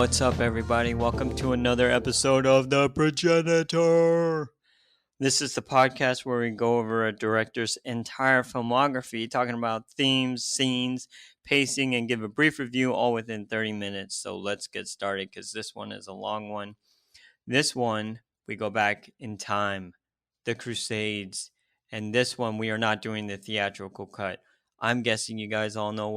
What's up, everybody? Welcome to another episode of The Progenitor. This is the podcast where we go over a director's entire filmography, talking about themes, scenes, pacing, and give a brief review all within 30 minutes. So let's get started because this one is a long one. This one, we go back in time, the Crusades, and this one we are not doing the theatrical cut. I'm guessing you guys all know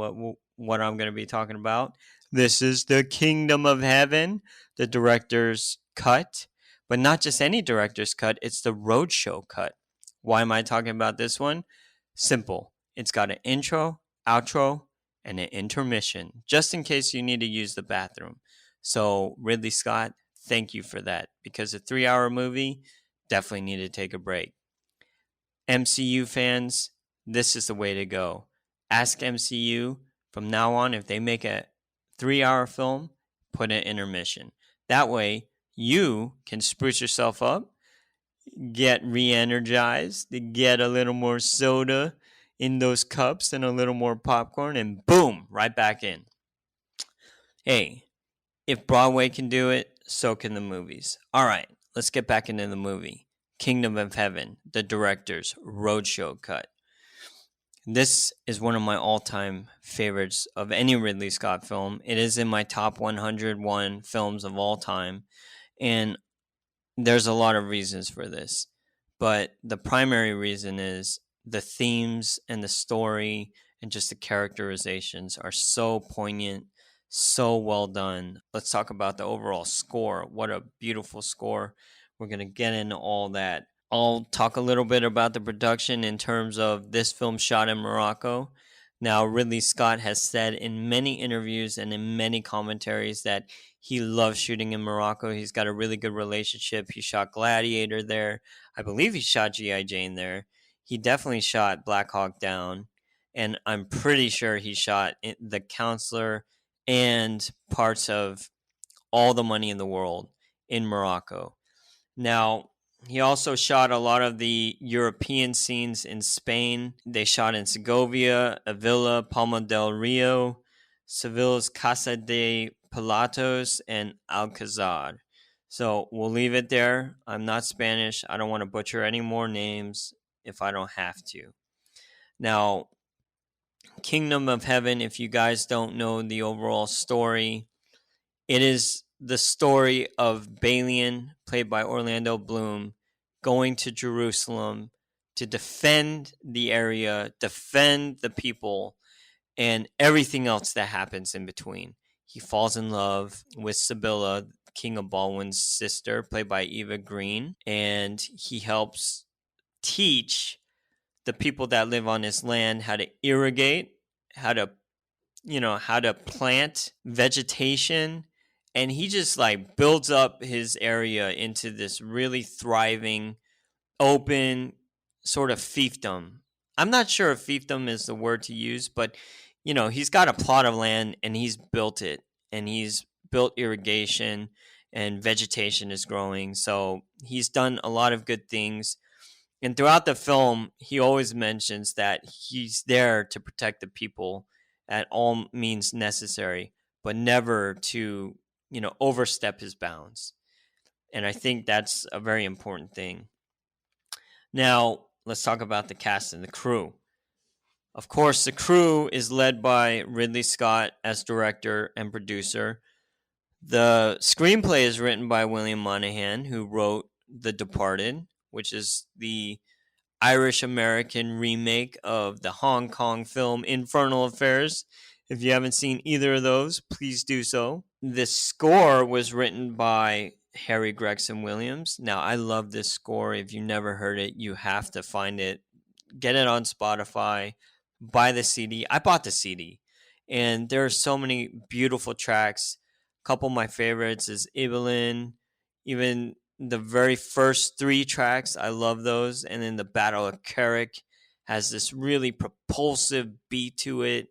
what I'm going to be talking about. This is the Kingdom of Heaven, the director's cut, but not just any director's cut, it's the roadshow cut. Why am I talking about this one? Simple. It's got an intro, outro, and an intermission, just in case you need to use the bathroom. So, Ridley Scott, thank you for that, because a 3-hour movie definitely needed to take a break. MCU fans, this is the way to go. Ask MCU from now on, if they make a 3-hour film, put an intermission. That way, you can spruce yourself up, get re-energized, get a little more soda in those cups and a little more popcorn, and boom, right back in. Hey, if Broadway can do it, so can the movies. All right, let's get back into the movie. Kingdom of Heaven, the director's roadshow cut. This is one of my all-time favorites of any Ridley Scott film. It is in my top 101 films of all time, and there's a lot of reasons for this. But the primary reason is the themes and the story and just the characterizations are so poignant, so well done. Let's talk about the overall score. What a beautiful score. We're going to get into all that. I'll talk a little bit about the production in terms of this film shot in Morocco. Now, Ridley Scott has said in many interviews and in many commentaries that he loves shooting in Morocco. He's got a really good relationship. He shot Gladiator there. I believe he shot G.I. Jane there. He definitely shot Black Hawk Down. And I'm pretty sure he shot The Counselor and parts of All the Money in the World in Morocco. Now, he also shot a lot of the European scenes in Spain. They shot in Segovia, Avila, Palma del Rio, Seville's Casa de Pilatos, and Alcazar. So we'll leave it there. I'm not Spanish. I don't want to butcher any more names if I don't have to. Now, Kingdom of Heaven, if you guys don't know the overall story, it is the story of Balian, played by Orlando Bloom, going to Jerusalem to defend the area, defend the people, and everything else that happens in between. He falls in love with Sibylla, King of Baldwin's sister, played by Eva Green, and he helps teach the people that live on his land how to irrigate, how to plant vegetation. And he just like builds up his area into this really thriving, open sort of fiefdom. I'm not sure if fiefdom is the word to use, but he's got a plot of land and he's built it, and he's built irrigation and vegetation is growing. So he's done a lot of good things. And throughout the film, he always mentions that he's there to protect the people at all means necessary, but never to overstep his bounds. And I think that's a very important thing. Now, let's talk about the cast and the crew. Of course, the crew is led by Ridley Scott as director and producer. The screenplay is written by William Monahan, who wrote The Departed, which is the Irish-American remake of the Hong Kong film Infernal Affairs. If you haven't seen either of those, please do so. The score was written by Harry Gregson Williams. Now, I love this score. If you never heard it, you have to find it. Get it on Spotify. Buy the CD. I bought the CD. And there are so many beautiful tracks. A couple of my favorites is Ibelin. Even the very first 3 tracks, I love those. And then the Battle of Carrick has this really propulsive beat to it.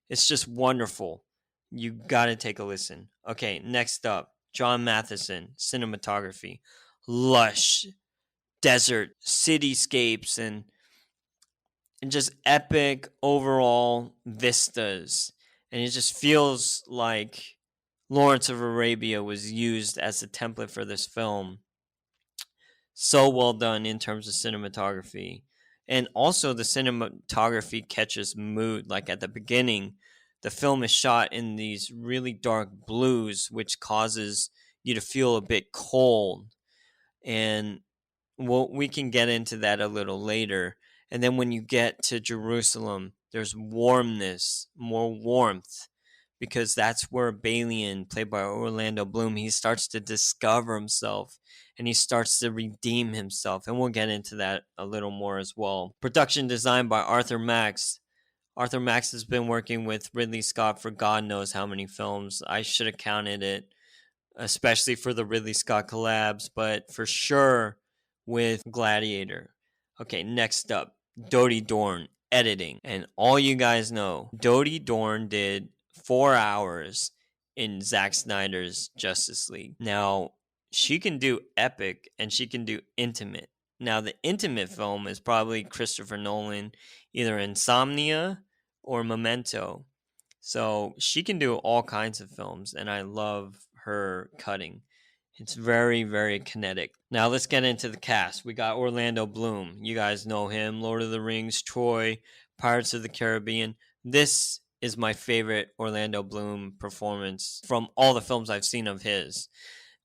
It's just wonderful. You got to take a listen. Okay, next up, John Matheson, cinematography. Lush, desert, cityscapes, and just epic overall vistas. And it just feels like Lawrence of Arabia was used as a template for this film. So well done in terms of cinematography. And also the cinematography catches mood. Like at the beginning, the film is shot in these really dark blues, which causes you to feel a bit cold. And we can get into that a little later. And then when you get to Jerusalem, there's warmness, more warmth, because that's where Balian, played by Orlando Bloom, he starts to discover himself and he starts to redeem himself. And we'll get into that a little more as well. Production design by Arthur Max. Arthur Max has been working with Ridley Scott for God knows how many films. I should have counted it, especially for the Ridley Scott collabs, but for sure with Gladiator. Okay, next up, Dodie Dorn, editing. And all you guys know, Dodie Dorn did 4 hours in Zack Snyder's Justice League. Now, she can do epic and she can do intimate. Now, the intimate film is probably Christopher Nolan, either Insomnia or Memento. So she can do all kinds of films, and I love her cutting. It's very, very kinetic. Now let's get into the cast. We got Orlando Bloom. You guys know him. Lord of the Rings, Troy, Pirates of the Caribbean. This is my favorite Orlando Bloom performance from all the films I've seen of his.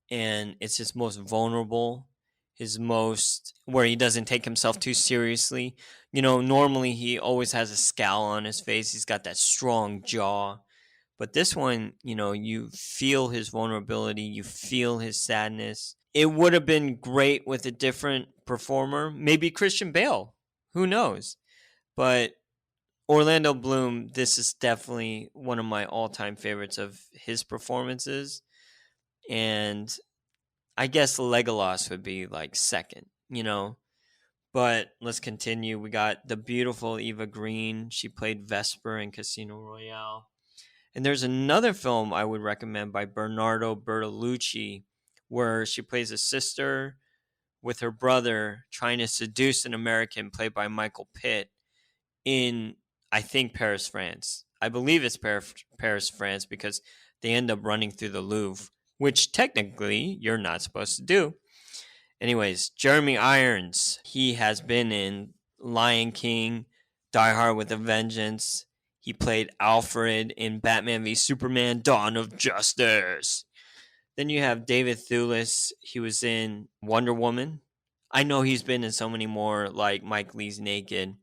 And it's his most vulnerable, his most, where he doesn't take himself too seriously. You know, normally he always has a scowl on his face. He's got that strong jaw. But this one, you know, you feel his vulnerability, you feel his sadness. It would have been great with a different performer, maybe Christian Bale. Who knows? But Orlando Bloom, this is definitely one of my all-time favorites of his performances. And I guess Legolas would be like second, you know. But let's continue. We got the beautiful Eva Green. She played Vesper in Casino Royale. And there's another film I would recommend by Bernardo Bertolucci where she plays a sister with her brother trying to seduce an American played by Michael Pitt in, I think, Paris, France. I believe it's Paris, France, because they end up running through the Louvre, which technically you're not supposed to do. Anyways, Jeremy Irons, he has been in Lion King, Die Hard with a Vengeance. He played Alfred in Batman v Superman, Dawn of Justice. Then you have David Thewlis. He was in Wonder Woman. I know he's been in so many more, like Mike Lee's Naked.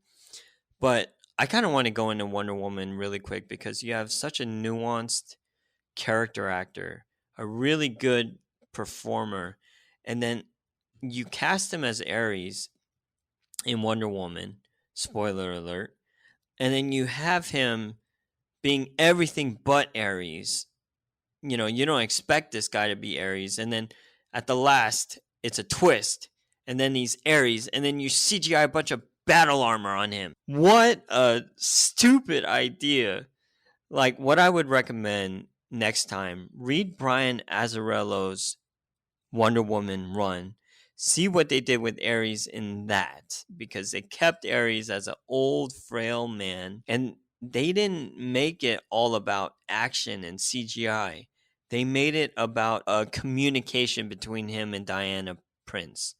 But I kind of want to go into Wonder Woman really quick because you have such a nuanced character actor, a really good performer. And then you cast him as Ares in Wonder Woman. Spoiler alert. And then you have him being everything but Ares. You know, you don't expect this guy to be Ares. And then at the last, it's a twist. And then he's Ares. And then you CGI a bunch of battle armor on him. What a stupid idea. Like, what I would recommend next time, read Brian Azzarello's Wonder Woman run. See what they did with Ares in that, because they kept Ares as an old, frail man, and they didn't make it all about action and CGI. They made it about a communication between him and Diana Prince.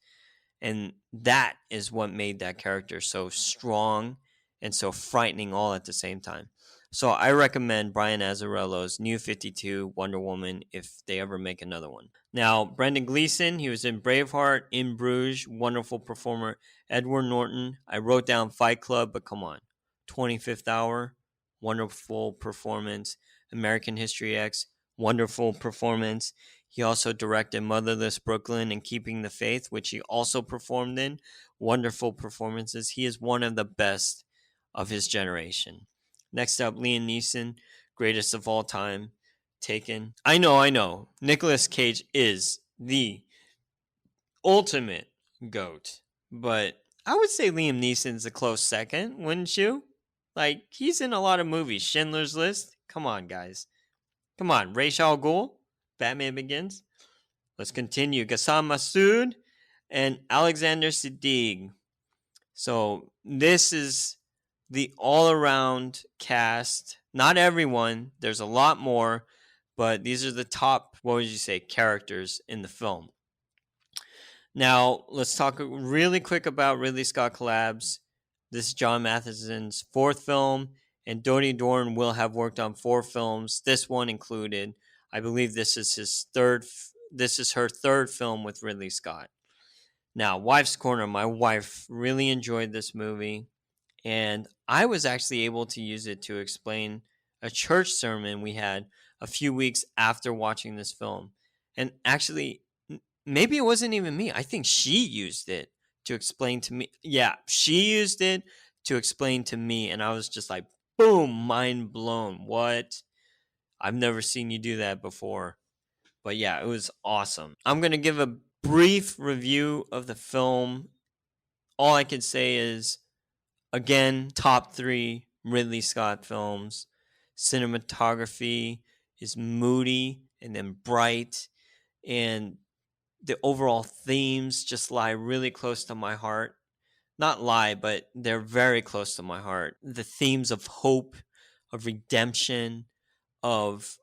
And that is what made that character so strong and so frightening all at the same time. So I recommend Brian Azzarello's New 52 Wonder Woman if they ever make another one. Now, Brendan Gleeson, he was in Braveheart, In Bruges, wonderful performer. Edward Norton, I wrote down Fight Club, but come on. 25th Hour, wonderful performance. American History X, wonderful performance. He also directed Motherless Brooklyn and Keeping the Faith, which he also performed in. Wonderful performances. He is one of the best of his generation. Next up, Liam Neeson, greatest of all time, Taken. I know. Nicolas Cage is the ultimate GOAT, but I would say Liam Neeson's a close second, wouldn't you? Like, he's in a lot of movies. Schindler's List. Come on, guys. Come on. Ra's al Ghul, Batman Begins. Let's continue. Ghassan Massoud and Alexander Siddig. So this is the all-around cast. Not everyone. There's a lot more. but these are the top, what would you say, characters in the film. Now, let's talk really quick about Ridley Scott Collabs. This is John Matheson's fourth film, and Dodie Dorn will have worked on 4 films, this one included. I believe this is her third film with Ridley Scott. Now, Wife's Corner, my wife really enjoyed this movie, and I was actually able to use it to explain a church sermon we had a few weeks after watching this film. And actually, maybe it wasn't even me. I think she used it to explain to me. Yeah, she used it to explain to me, and I was just like, boom, mind blown. What? I've never seen you do that before. But yeah, it was awesome. I'm going to give a brief review of the film. All I can say is, again, top 3 Ridley Scott films. Cinematography is moody and then bright, and the overall themes just lie really close to my heart. Not lie, but they're very close to my heart. The themes of hope, of redemption, of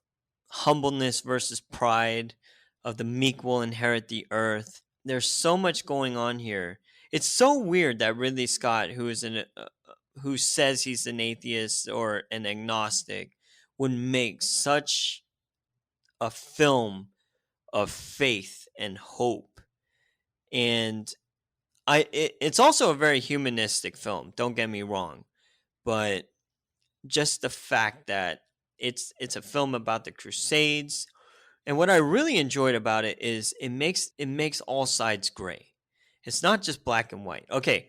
humbleness versus pride, of the meek will inherit the earth. There's so much going on here. It's so weird that Ridley Scott, who says he's an atheist or an agnostic, would make such a film of faith and hope. And it's also a very humanistic film, don't get me wrong, but just the fact that it's a film about the Crusades. And what I really enjoyed about it is it makes all sides gray. It's not just black and white. Okay,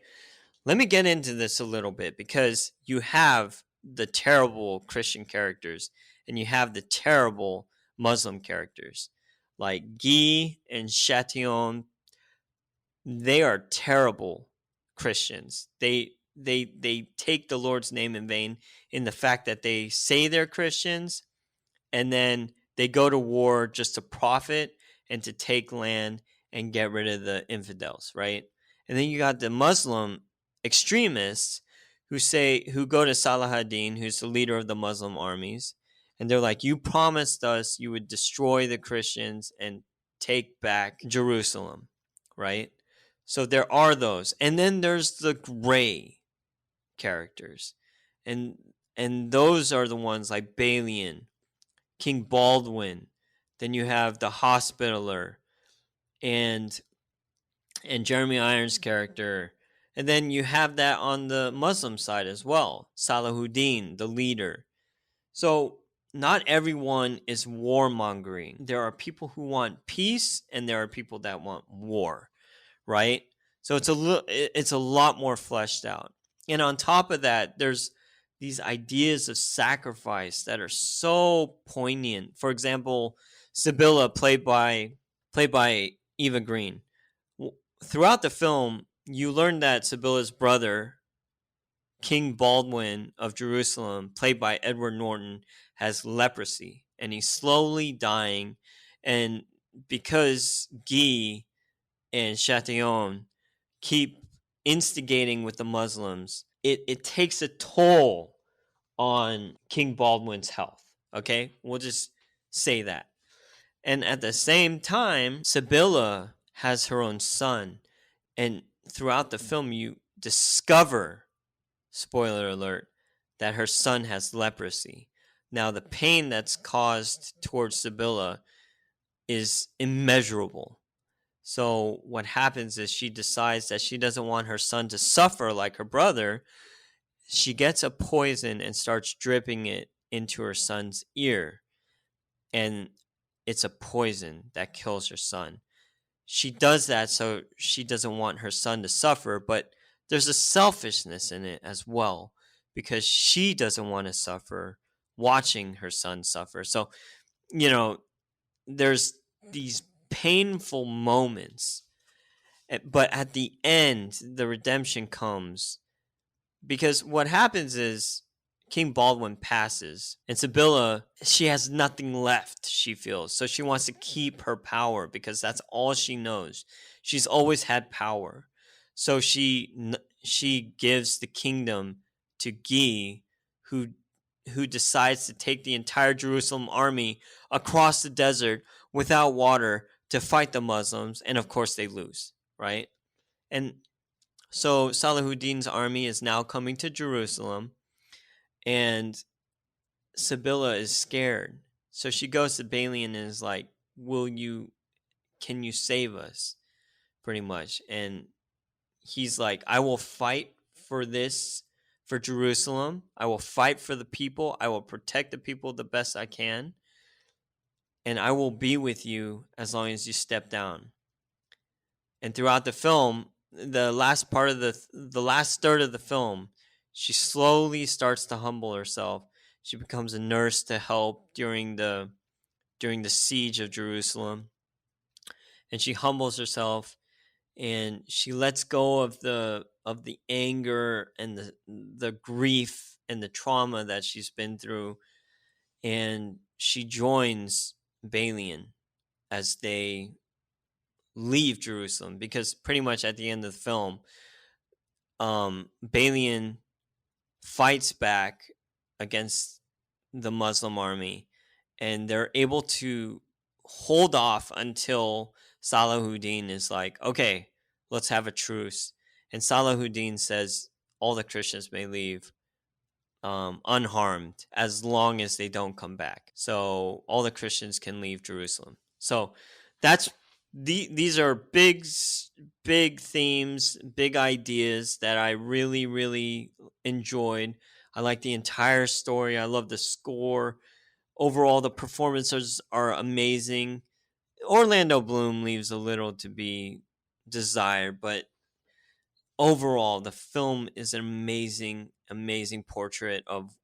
let me get into this a little bit, because you have the terrible Christian characters and you have the terrible Muslim characters like Guy and Chatillon. They are terrible Christians. They take the Lord's name in vain, in the fact that they say they're Christians and then they go to war just to profit and to take land and get rid of the infidels, right? And then you got the Muslim extremists who go to Salah ad-Din, who's the leader of the Muslim armies, and they're like, you promised us you would destroy the Christians and take back Jerusalem, right? So there are those. And then there's the gray characters. And those are the ones like Balian, King Baldwin. Then you have the Hospitaller and Jeremy Irons' character. And then you have that on the Muslim side as well. Salahuddin, the leader. So not everyone is warmongering. There are people who want peace and there are people that want war, right? So it's a lot more fleshed out. And on top of that, there's these ideas of sacrifice that are so poignant. For example, Sibylla, played by Eva Green. Throughout the film, you learn that Sibylla's brother, King Baldwin of Jerusalem, played by Edward Norton, has leprosy and he's slowly dying. And because Guy and Chatillon keep instigating with the Muslims, it takes a toll on King Baldwin's health. Okay? We'll just say that. And at the same time, Sibylla has her own son. And throughout the film, you discover, spoiler alert, that her son has leprosy. Now, the pain that's caused towards Sibylla is immeasurable. So what happens is she decides that she doesn't want her son to suffer like her brother. She gets a poison and starts dripping it into her son's ear. And it's a poison that kills her son. She does that so she doesn't want her son to suffer, but there's a selfishness in it as well, because she doesn't want to suffer watching her son suffer. So, there's these painful moments, but at the end, the redemption comes, because what happens is King Baldwin passes, and Sibylla, she has nothing left, she feels. So she wants to keep her power because that's all she knows. She's always had power. So she gives the kingdom to Guy, who who decides to take the entire Jerusalem army across the desert without water to fight the Muslims, and of course they lose, right? And so Salahuddin's army is now coming to Jerusalem, and Sibylla is scared. So she goes to Balian and is like, can you save us? Pretty much. And he's like, I will fight for Jerusalem. I will fight for the people. I will protect the people the best I can. And I will be with you as long as you step down. And throughout the film, the last third of the film, she slowly starts to humble herself. She becomes a nurse to help during the siege of Jerusalem. And she humbles herself, and she lets go of the anger and the grief and the trauma that she's been through, and she joins Balian as they leave Jerusalem, because pretty much at the end of the film, Balian fights back against the Muslim army, and they're able to hold off until Salahuddin is like, okay, let's have a truce. And Salahuddin says all the Christians may leave unharmed as long as they don't come back. So all the Christians can leave Jerusalem. So these are big themes, big ideas that I really, really enjoyed. I like the entire story. I love the score. Overall, the performances are amazing. Orlando Bloom leaves a little to be desired, but overall, the film is an amazing portrait of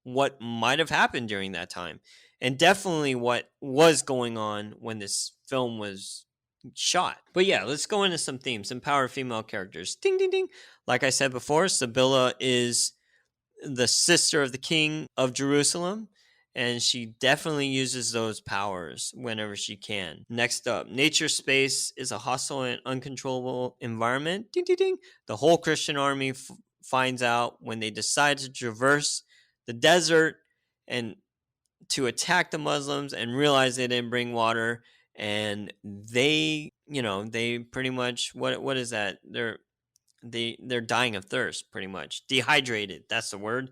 what might have happened during that time, and definitely what was going on when this film was shot. But yeah, let's go into some themes. Empower female characters. Ding, ding, ding. Like I said before, Sibylla is the sister of the king of Jerusalem, and she definitely uses those powers whenever she can. Next up, nature space is a hostile and uncontrollable environment. Ding, ding, ding. The whole Christian army finds out when they decide to traverse the desert and to attack the Muslims, and realize they didn't bring water, and they pretty much, what is that? They're dying of thirst, pretty much. Dehydrated, that's the word.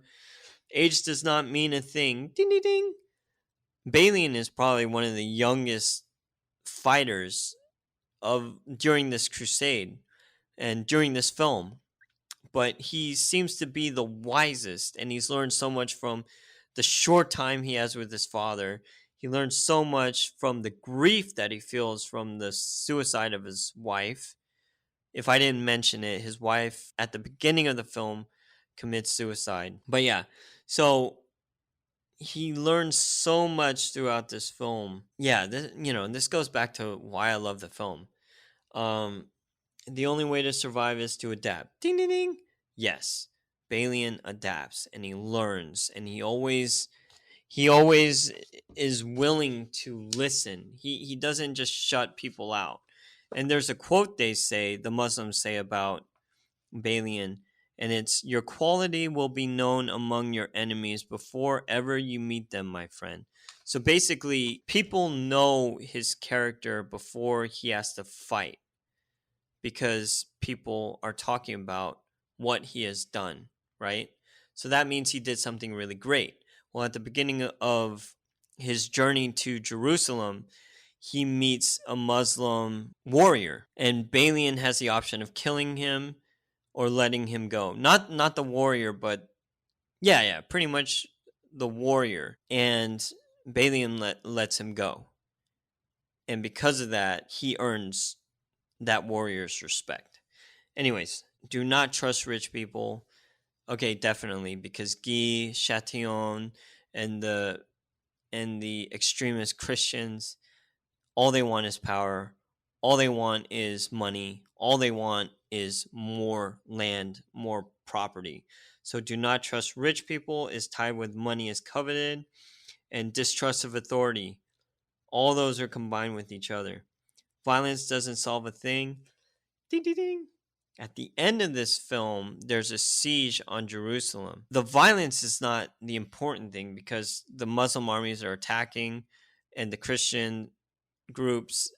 Age does not mean a thing. Ding, ding, ding. Balian is probably one of the youngest fighters during this crusade and during this film, but he seems to be the wisest, and he's learned so much from the short time he has with his father. He learns so much from the grief that he feels from the suicide of his wife. If I didn't mention it, his wife at the beginning of the film commits suicide. But yeah, so he learns so much throughout this film. Yeah, this goes back to why I love the film. The only way to survive is to adapt. Ding, ding, ding. Yes, Balian adapts, and he learns, and he always is willing to listen. He doesn't just shut people out. And there's a quote the Muslims say about Balian, and it's, your quality will be known among your enemies before ever you meet them, my friend. So basically, people know his character before he has to fight, because people are talking about what he has done, right? So that means he did something really great. Well, at the beginning of his journey to Jerusalem, he meets a Muslim warrior, and Balian has the option of killing him or letting him go. Not the warrior, but yeah, pretty much the warrior. And Balian lets him go. And because of that, he earns that warrior's respect. Anyways, do not trust rich people. Okay, definitely, because Guy, Chatillon, and the extremist Christians, all they want is power. All they want is money. All they want is more land, more property. So do not trust rich people is tied with money is coveted, and distrust of authority. All those are combined with each other. Violence doesn't solve a thing. Ding, ding, ding. At the end of this film, there's a siege on Jerusalem. The violence is not the important thing because the Muslim armies are attacking and the Christian groups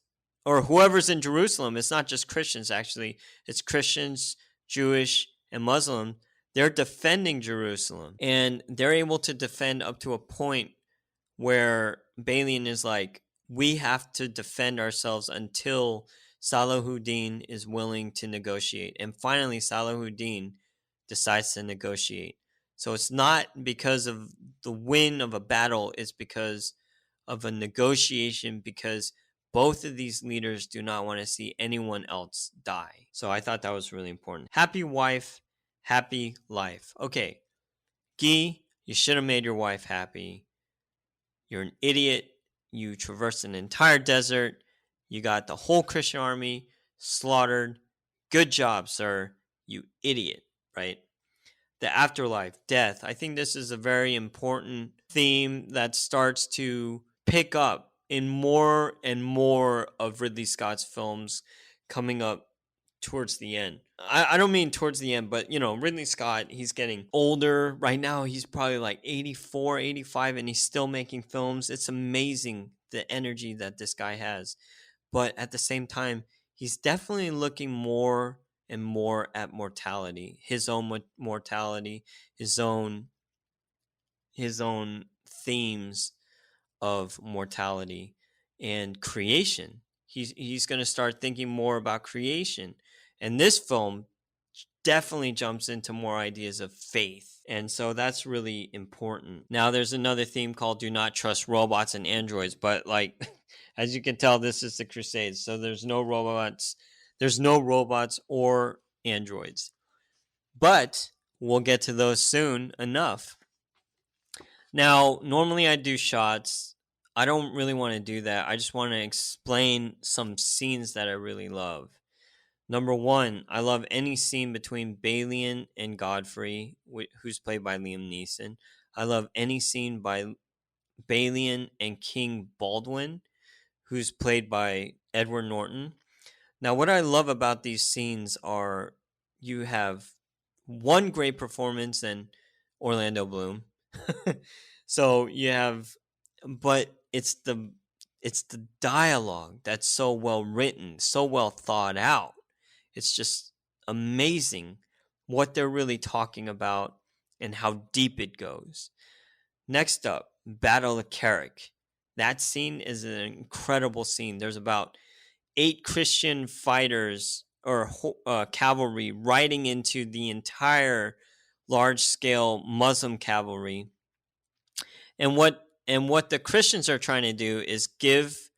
or whoever's in Jerusalem, it's not just Christians actually, it's Christians, Jewish, and Muslim. They're defending Jerusalem and they're able to defend up to a point where Balian is like, we have to defend ourselves until Salahuddin is willing to negotiate. And finally, Salahuddin decides to negotiate. So it's not because of the win of a battle, it's because of a negotiation, because both of these leaders do not want to see anyone else die. So I thought that was really important. Happy wife, happy life. Okay, Guy, you should have made your wife happy. You're an idiot. You traversed an entire desert. You got the whole Christian army slaughtered. Good job, sir. You idiot, right? The afterlife, death. I think this is a very important theme that starts to pick up in more and more of Ridley Scott's films coming up towards the end. I don't mean towards the end, but Ridley Scott, he's getting older. Right now, he's probably like 84, 85, and he's still making films. It's amazing the energy that this guy has. But at the same time, he's definitely looking more and more at mortality, his own mortality, his own themes of mortality and creation. He's going to start thinking more about creation. And this film definitely jumps into more ideas of faith. And so that's really important. Now there's another theme called Do Not Trust Robots and Androids, but like as you can tell, this is the Crusades. So there's no robots or androids. But we'll get to those soon enough. Now, normally I do shots. I don't really want to do that. I just want to explain some scenes that I really love. Number one, I love any scene between Balian and Godfrey, who's played by Liam Neeson. I love any scene by Balian and King Baldwin, who's played by Edward Norton. Now, what I love about these scenes are you have one great performance in Orlando Bloom. So you have, but it's the dialogue that's so well written, so well thought out. It's just amazing what they're really talking about and how deep it goes. Next up, Battle of Carrick. That scene is an incredible scene. There's about 8 Christian fighters or cavalry riding into the entire large-scale Muslim cavalry. And what the Christians are trying to do is give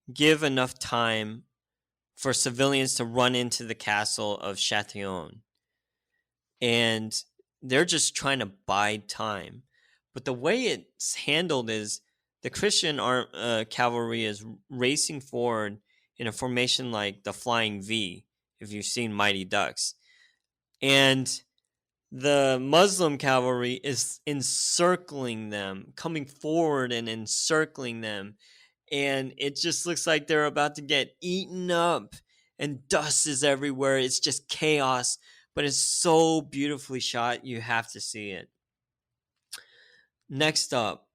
enough time for civilians to run into the castle of Châtillon. And they're just trying to bide time. But the way it's handled is the Christian cavalry is racing forward in a formation like the Flying V, if you've seen Mighty Ducks. And the Muslim cavalry is encircling them, coming forward and encircling them. And it just looks like they're about to get eaten up and dust is everywhere. It's just chaos, but it's so beautifully shot. You have to see it. Next up,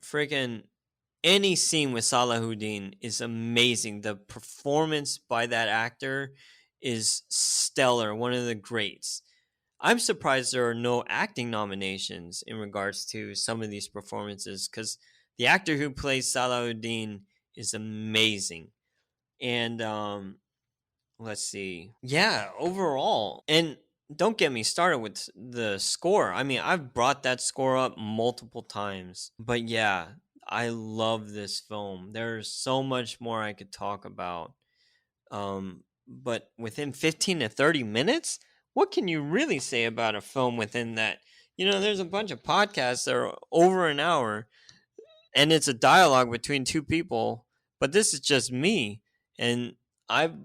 freaking any scene with Salahuddin is amazing. The performance by that actor is stellar, one of the greats. I'm surprised there are no acting nominations in regards to some of these performances because the actor who plays Salahuddin is amazing. And let's see. Yeah, overall. And don't get me started with the score. I mean, I've brought that score up multiple times. But yeah, I love this film. There's so much more I could talk about. But within 15 to 30 minutes, what can you really say about a film within that? There's a bunch of podcasts that are over an hour and it's a dialogue between two people, but this is just me. And I've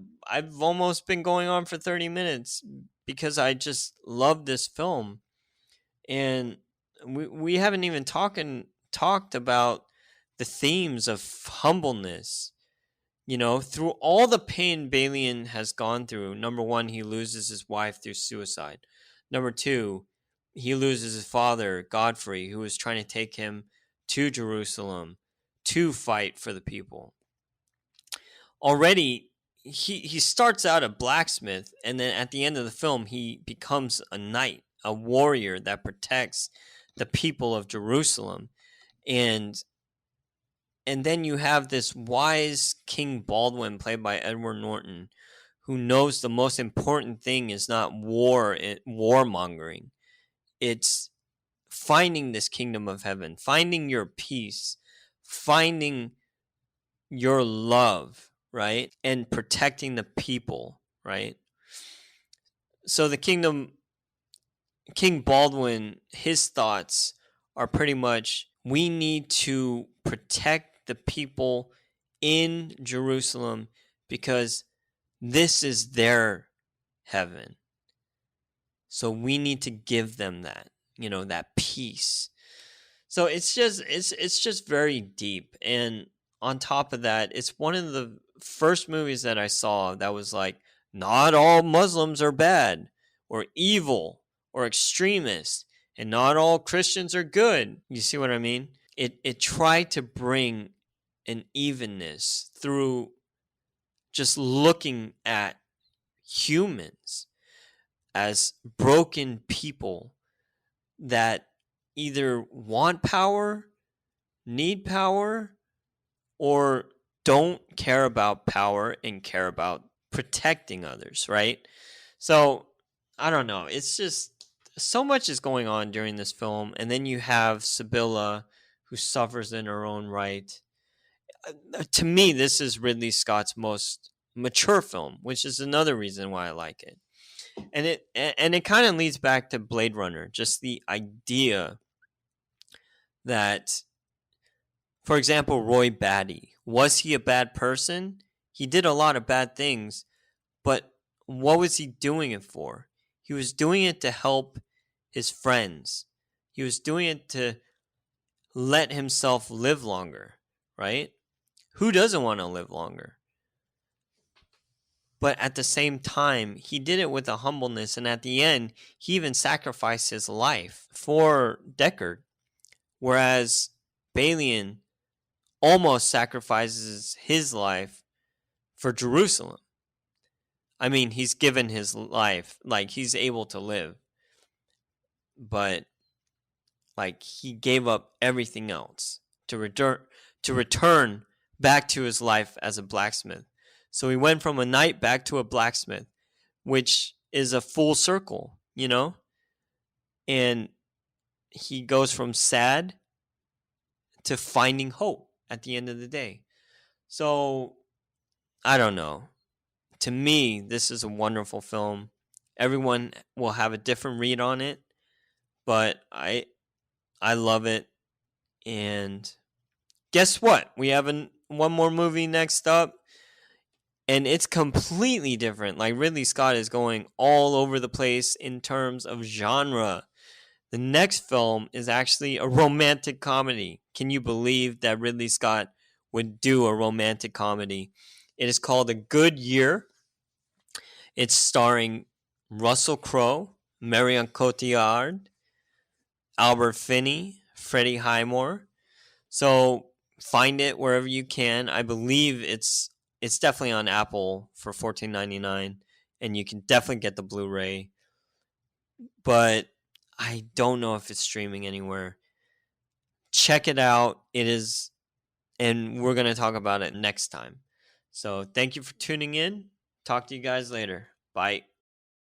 almost been going on for 30 minutes because I just love this film. And we haven't even talked about the themes of humbleness You know, through all the pain Balian has gone through, number one, he loses his wife through suicide. Number two, he loses his father, Godfrey, who was trying to take him to Jerusalem to fight for the people. Already, he starts out a blacksmith, and then at the end of the film, he becomes a knight, a warrior that protects the people of Jerusalem. And then you have this wise King Baldwin, played by Edward Norton, who knows the most important thing is not warmongering. It's finding this kingdom of heaven, finding your peace, finding your love, right? And protecting the people, right? So the King Baldwin, his thoughts are pretty much, we need to protect the people in Jerusalem because this is their heaven. So we need to give them that, that peace. So it's just very deep. And on top of that, it's one of the first movies that I saw that was like, not all Muslims are bad or evil or extremists, and not all Christians are good. You see what I mean? It tried to bring an evenness through just looking at humans as broken people that either want power, need power, or don't care about power and care about protecting others, right? So, I don't know. It's just so much is going on during this film. And then you have Sibylla, who suffers in her own right. To me, this is Ridley Scott's most mature film, which is another reason why I like it. And it kind of leads back to Blade Runner, just the idea that, for example, Roy Batty, was he a bad person? He did a lot of bad things, but what was he doing it for? He was doing it to help his friends. He was doing it to let himself live longer, right? Who doesn't want to live longer? But at the same time, he did it with a humbleness, and at the end, he even sacrificed his life for Deckard. Whereas Balian almost sacrifices his life for Jerusalem. I mean, he's given his life, like he's able to live, but like he gave up everything else to return back to his life as a blacksmith. So he went from a knight back to a blacksmith, which is a full circle, and he goes from sad to finding hope at the end of the day. So I don't know. To me, this is a wonderful film. Everyone will have a different read on it, but I love it. And guess what? We have one more movie next up, and it's completely different. Like, Ridley Scott is going all over the place in terms of genre. The next film is actually a romantic comedy. Can you believe that Ridley Scott would do a romantic comedy? It is called A Good Year. It's starring Russell Crowe, Marion Cotillard, Albert Finney, Freddie Highmore. So find it wherever you can. I believe it's definitely on Apple for $14.99, and you can definitely get the Blu-ray. But I don't know if it's streaming anywhere. Check it out. It is, and we're going to talk about it next time. So thank you for tuning in. Talk to you guys later. Bye.